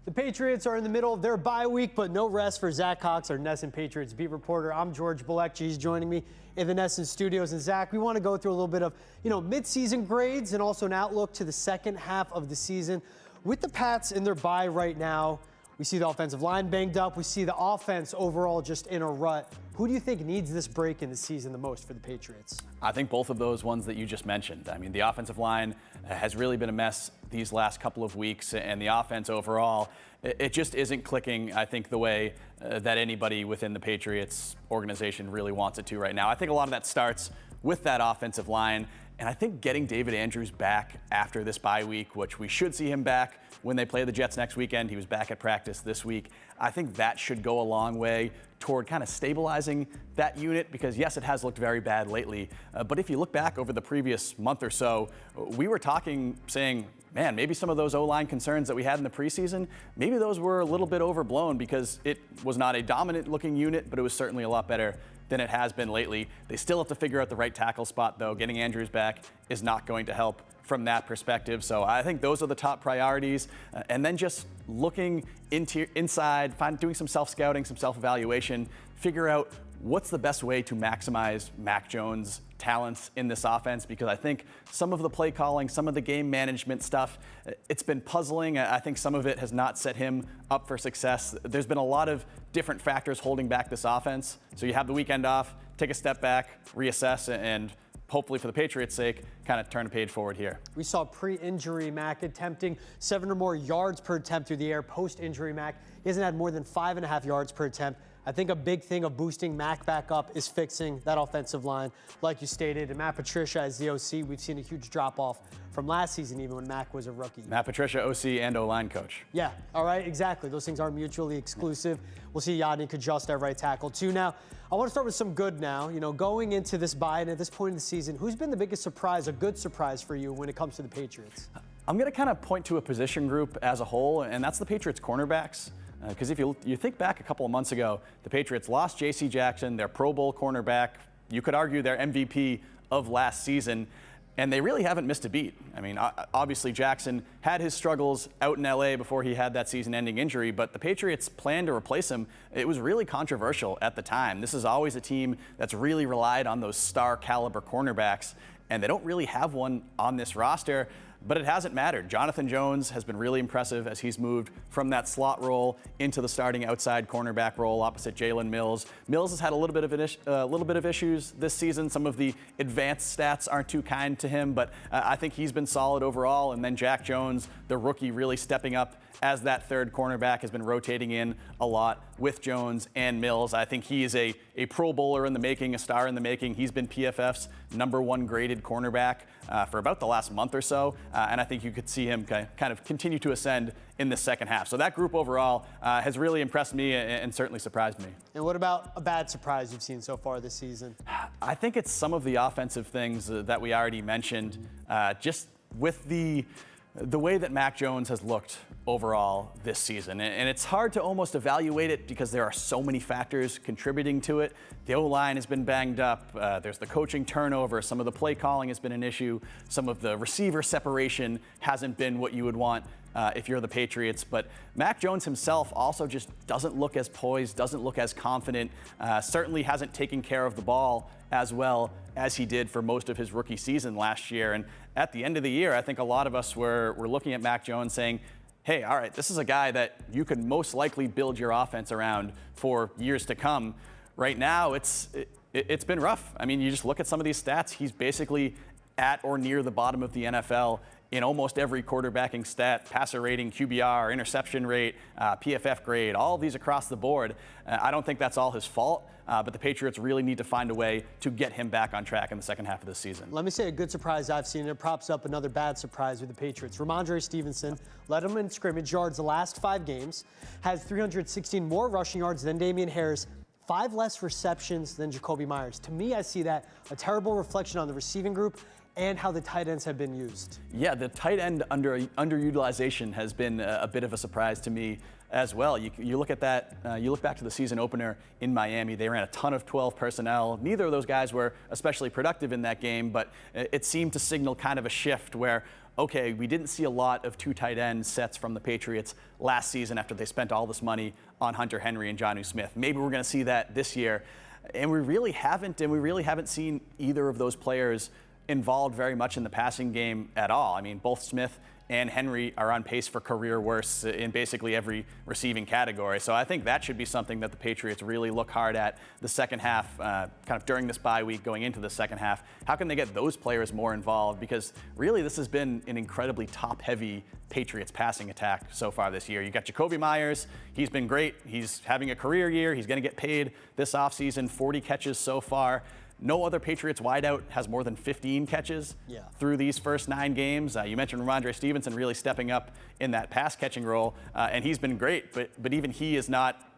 The Patriots are in the middle of their bye week, but no rest for Zack Cox, our NESN Patriots beat reporter. I'm George Balekji. He's joining me in the NESN studios. And Zach, we want to go through a little bit of, mid-season grades and also an outlook to the second half of the season. With the Pats in their bye right now, we see the offensive line banged up. We see the offense overall just in a rut. Who do you think needs this break in the season the most for the Patriots? I think both of those ones that you just mentioned. I mean, the offensive line has really been a mess these last couple of weeks, and the offense overall, it just isn't clicking, I think, the way that anybody within the Patriots organization really wants it to right now. I think a lot of that starts with that offensive line. And I think getting David Andrews back after this bye week, which we should see him back when they play the Jets next weekend. He was back at practice this week. I think that should go a long way toward kind of stabilizing that unit because, yes, it has looked very bad lately. But if you look back over the previous month or so, we were talking, saying, man, maybe some of those O-line concerns that we had in the preseason, maybe those were a little bit overblown because it was not a dominant-looking unit, but it was certainly a lot better than it has been lately. They still have to figure out the right tackle spot, though. Getting Andrews back is not going to help from that perspective. So I think those are the top priorities. And then just looking inside, doing some self-scouting, some self-evaluation, figure out what's the best way to maximize Mac Jones' talents in this offense, because I think some of the play calling, some of the game management stuff, it's been puzzling. I think some of it has not set him up for success. There's been a lot of different factors holding back this offense. So you have the weekend off, take a step back, reassess, and hopefully for the Patriots' sake, kind of turn a page forward here. We saw pre-injury Mac attempting 7 or more yards per attempt through the air. Post-injury Mac, he hasn't had more than 5.5 yards per attempt. I think a big thing of boosting Mac back up is fixing that offensive line, like you stated. And Matt Patricia as the OC, we've seen a huge drop-off from last season, even when Mac was a rookie. Matt Patricia, OC and O-line coach. Yeah, all right, exactly. Those things are mutually exclusive. We'll see Yannick adjust at right tackle, too. Now, I want to start with some good now. Going into this bye and at this point in the season, who's been the biggest surprise, a good surprise for you when it comes to the Patriots? I'm going to kind of point to a position group as a whole, and that's the Patriots cornerbacks. Because if you think back a couple of months ago, the Patriots lost J.C. Jackson, their Pro Bowl cornerback. You could argue their MVP of last season, and they really haven't missed a beat. I mean, obviously Jackson had his struggles out in L.A. before he had that season-ending injury, but the Patriots' plan to replace him, it was really controversial at the time. This is always a team that's really relied on those star-caliber cornerbacks, and they don't really have one on this roster. But it hasn't mattered. Jonathan Jones has been really impressive as he's moved from that slot role into the starting outside cornerback role opposite Jalen Mills. Mills has had a little bit of issues this season. Some of the advanced stats aren't too kind to him, but I think he's been solid overall. And then Jack Jones, the rookie, really stepping up as that third cornerback, has been rotating in a lot with Jones and Mills. I think he is a Pro Bowler in the making, a star in the making. He's been PFF's #1 graded cornerback for about the last month or so. And I think you could see him kind of continue to ascend in the second half. So that group overall has really impressed me and certainly surprised me. And what about a bad surprise you've seen so far this season? I think it's some of the offensive things that we already mentioned, just with the way that Mac Jones has looked overall this season. And it's hard to almost evaluate it because there are so many factors contributing to it. The O-line has been banged up. There's the coaching turnover. Some of the play calling has been an issue. Some of the receiver separation hasn't been what you would want if you're the Patriots. But Mac Jones himself also just doesn't look as poised, doesn't look as confident, certainly hasn't taken care of the ball as well as he did for most of his rookie season last year. And at the end of the year, I think a lot of us were looking at Mac Jones saying, hey, all right, this is a guy that you could most likely build your offense around for years to come. Right now, it's been rough. I mean, you just look at some of these stats. He's basically at or near the bottom of the NFL in almost every quarterbacking stat: passer rating, QBR, interception rate, PFF grade, all of these across the board. I don't think that's all his fault, but the Patriots really need to find a way to get him back on track in the second half of this season. Let me say a good surprise I've seen, and it props up another bad surprise with the Patriots. Ramondre Stevenson led them in scrimmage yards the last 5 games, has 316 more rushing yards than Damian Harris, 5 less receptions than Jacoby Myers. To me, I see that a terrible reflection on the receiving group and how the tight ends have been used. Yeah, the tight end underutilization has been a bit of a surprise to me as well. You look at that, you look back to the season opener in Miami, they ran a ton of 12 personnel. Neither of those guys were especially productive in that game, but it seemed to signal kind of a shift where, okay, we didn't see a lot of 2 tight end sets from the Patriots last season after they spent all this money on Hunter Henry and Jonnu Smith. Maybe we're going to see that this year. And we really haven't seen either of those players involved very much in the passing game at all. I mean, both Smith and Henry are on pace for career worst in basically every receiving category. So I think that should be something that the Patriots really look hard at the second half, kind of during this bye week going into the second half. How can they get those players more involved? Because really this has been an incredibly top-heavy Patriots passing attack so far this year. You got Jacoby Myers. He's been great. He's having a career year. He's going to get paid this offseason, 40 catches so far. No other Patriots wideout has more than 15 catches through these first 9 games. You mentioned Ramondre Stevenson really stepping up in that pass catching role, and he's been great, but even he is not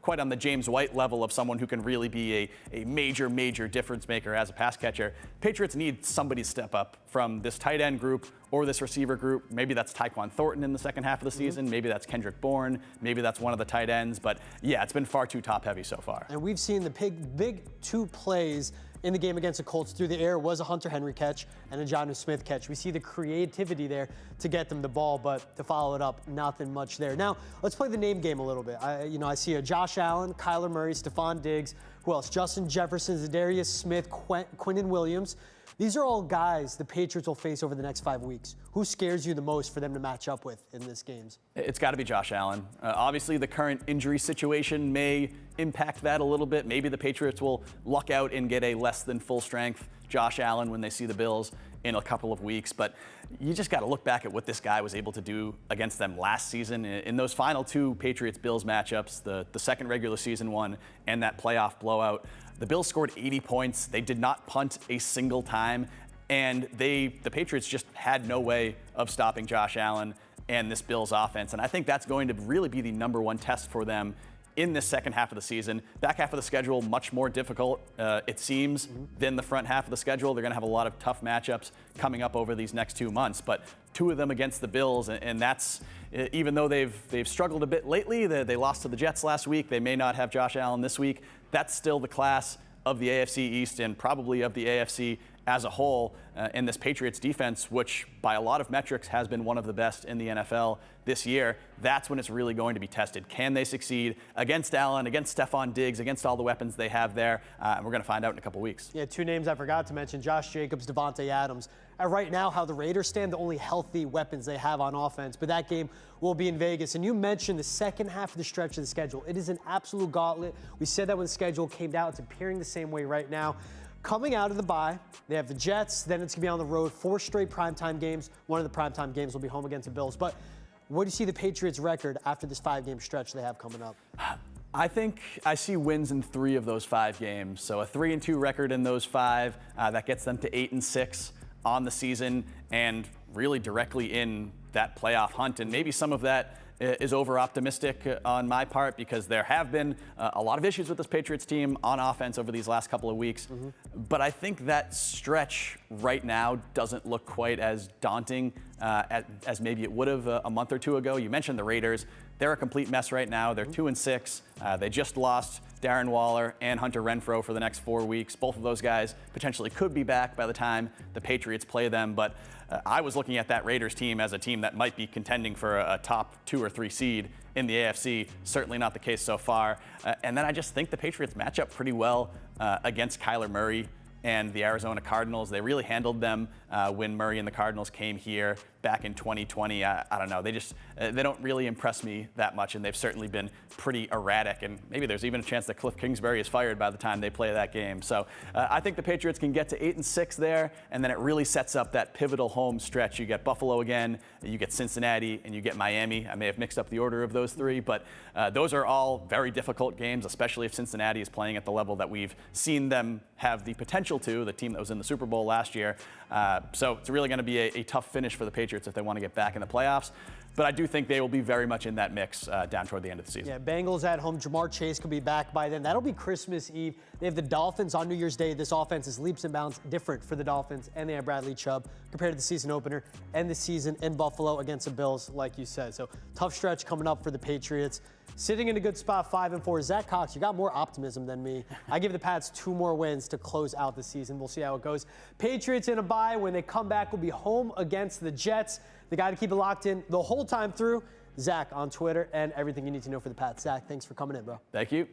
quite on the James White level of someone who can really be a major difference maker as a pass catcher. Patriots need somebody to step up from this tight end group or this receiver group. Maybe that's Tyquan Thornton in the second half of the season. Maybe that's Kendrick Bourne. Maybe that's one of the tight ends. But yeah, it's been far too top heavy so far. And we've seen the big 2 plays in the game against the Colts through the air was a Hunter Henry catch and a Jonnu Smith catch. We see the creativity there to get them the ball, but to follow it up, nothing much there. Now, let's play the name game a little bit. I see a Josh Allen, Kyler Murray, Stephon Diggs, who else? Justin Jefferson, Zadarius Smith, Quinnen Williams. These are all guys the Patriots will face over the next 5 weeks. Who scares you the most for them to match up with in these games? It's got to be Josh Allen. Obviously, the current injury situation may impact that a little bit. Maybe the Patriots will luck out and get a less than full strength Josh Allen when they see the Bills in a couple of weeks. But you just got to look back at what this guy was able to do against them last season. In those final 2 Patriots-Bills matchups, the second regular season one and that playoff blowout, the Bills scored 80 points. They did not punt a single time. And the Patriots just had no way of stopping Josh Allen and this Bills offense. And I think that's going to really be the #1 test for them in this second half of the season. Back half of the schedule, much more difficult, it seems, than the front half of the schedule. They're going to have a lot of tough matchups coming up over these next 2 months. But 2 of them against the Bills, and that's, even though they've struggled a bit lately, they lost to the Jets last week. They may not have Josh Allen this week. That's still the class of the AFC East and probably of the AFC as a whole. And this Patriots defense, which by a lot of metrics has been one of the best in the NFL this year, that's when it's really going to be tested. Can they succeed against Allen, against Stephon Diggs, against all the weapons they have there? And we're going to find out in a couple weeks. Yeah, 2 names I forgot to mention, Josh Jacobs, Devontae Adams. Right now, how the Raiders stand, the only healthy weapons they have on offense. But that game will be in Vegas. And you mentioned the second half of the stretch of the schedule. It is an absolute gauntlet. We said that when the schedule came out. It's appearing the same way right now. Coming out of the bye, they have the Jets, then it's going to be on the road, 4 straight primetime games. One of the primetime games will be home against the Bills. But what do you see the Patriots' record after this 5-game stretch they have coming up? I think I see wins in 3 of those 5 games. So a 3-2 record in those 5, that gets them to 8-6 on the season and really directly in that playoff hunt. And maybe some of that is over-optimistic on my part because there have been a lot of issues with this Patriots team on offense over these last couple of weeks. But I think that stretch right now doesn't look quite as daunting as maybe it would have a month or 2 ago. You mentioned the Raiders. They're a complete mess right now. They're 2-6. They just lost Darren Waller and Hunter Renfrow for the next 4 weeks. Both of those guys potentially could be back by the time the Patriots play them. But I was looking at that Raiders team as a team that might be contending for a top 2 or 3 seed in the AFC. Certainly not the case so far. And then I just think the Patriots match up pretty well against Kyler Murray and the Arizona Cardinals. They really handled them when Murray and the Cardinals came here back in 2020. I don't know. They don't really impress me that much, and they've certainly been pretty erratic. And maybe there's even a chance that Cliff Kingsbury is fired by the time they play that game. So I think the Patriots can get to 8-6 there, and then it really sets up that pivotal home stretch. You get Buffalo again, you get Cincinnati, and you get Miami. I may have mixed up the order of those 3, but those are all very difficult games, especially if Cincinnati is playing at the level that we've seen them have the potential to, the team that was in the Super Bowl last year. So it's really going to be a tough finish for the Patriots if they want to get back in the playoffs. But I do think they will be very much in that mix down toward the end of the season. Yeah, Bengals at home. Jamar Chase could be back by then. That'll be Christmas Eve. They have the Dolphins on New Year's Day. This offense is leaps and bounds different for the Dolphins, and they have Bradley Chubb compared to the season opener and the season in Buffalo against the Bills, like you said. So tough stretch coming up for the Patriots. Sitting in a good spot, 5-4. Zack Cox, you got more optimism than me. I give the Pats 2 more wins to close out the season. We'll see how it goes. Patriots in a bye. When they come back, will be home against the Jets. The guy to keep it locked in the whole time through, Zach on Twitter, and everything you need to know for the Pats. Zach, thanks for coming in, bro. Thank you.